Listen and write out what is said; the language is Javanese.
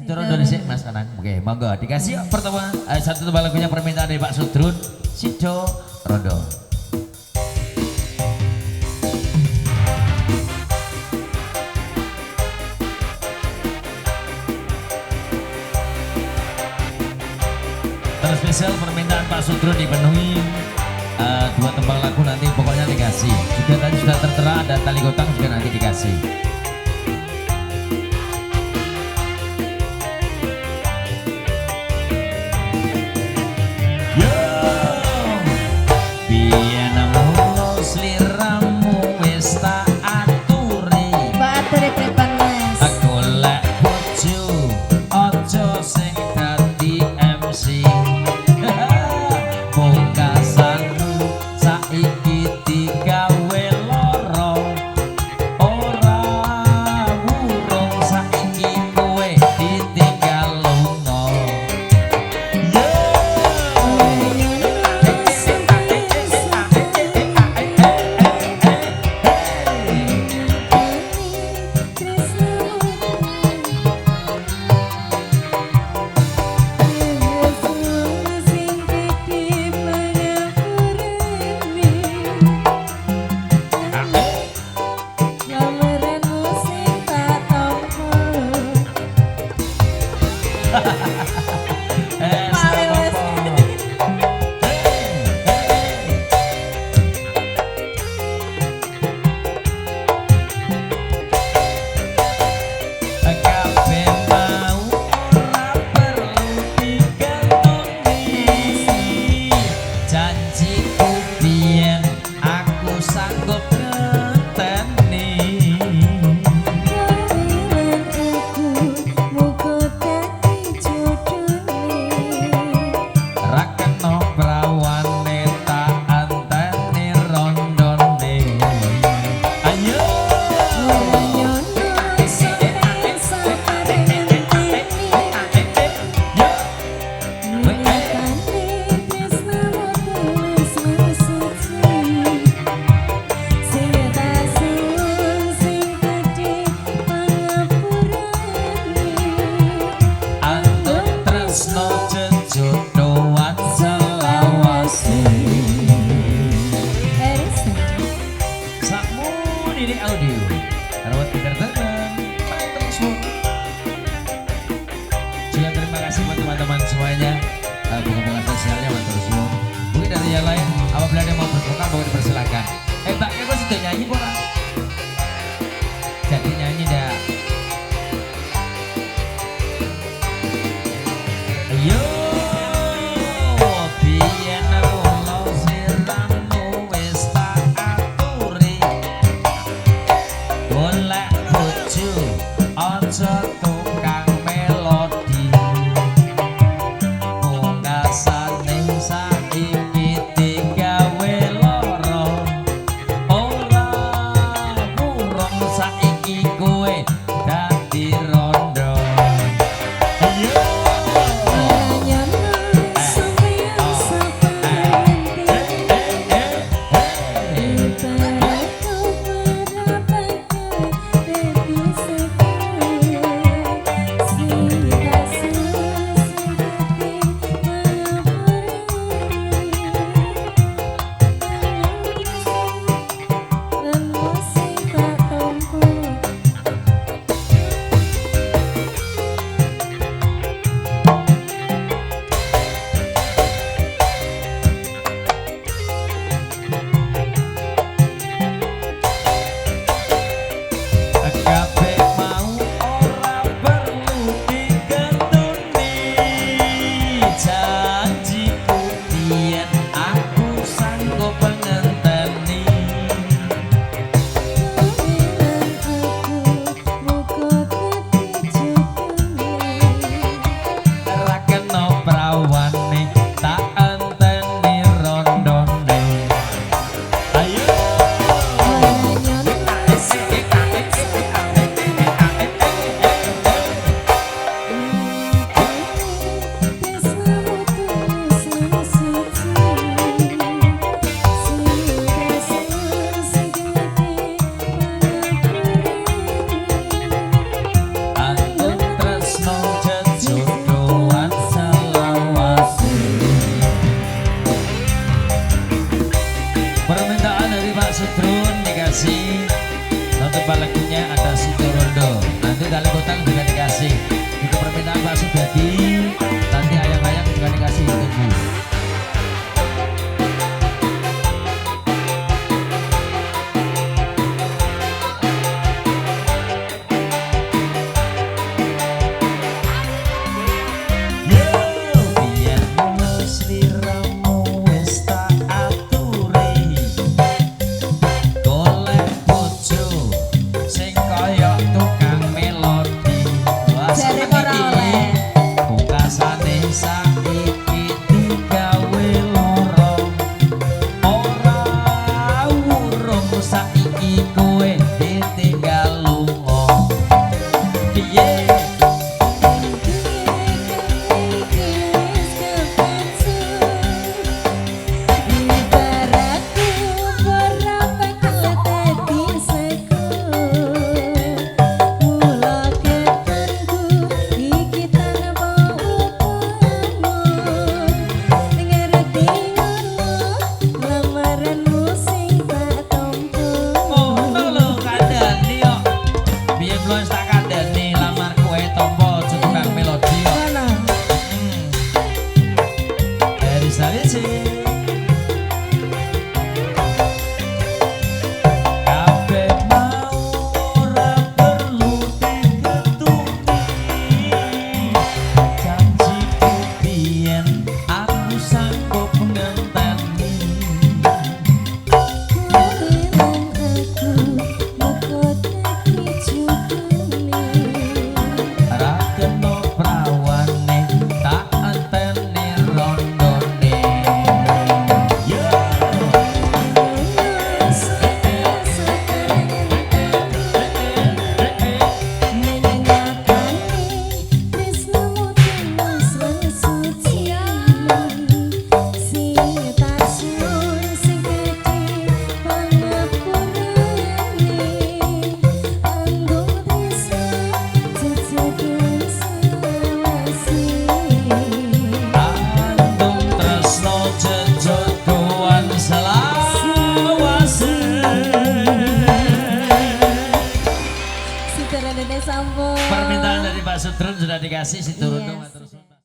Turun dulu sih Mas Kanang. Oke, monggo dikasih pertama satu tebal lagunya permintaan dari Pak Sudrun Sido Rondo. Terus spesial permintaan Pak Sudrun dipenuhi dua tembang lagu nanti pokoknya dikasih. Juga tadi sudah tertera ada tali gotang juga nanti dikasih. Teman-teman semuanya, bunga-bunga sosialnya mantul semua. Mungkin dari yang lain, apabila ada yang mau bervokal boleh dipersilakan. Mbak, aku sudah nyanyi kok. Jadi nyanyi dah. Ayo. dikasih. Itu permintaan Pak Sugadi. Nanti ayang-ayang juga dikasih tunggu. Permintaan dari Pak Sutron sudah dikasih si turun.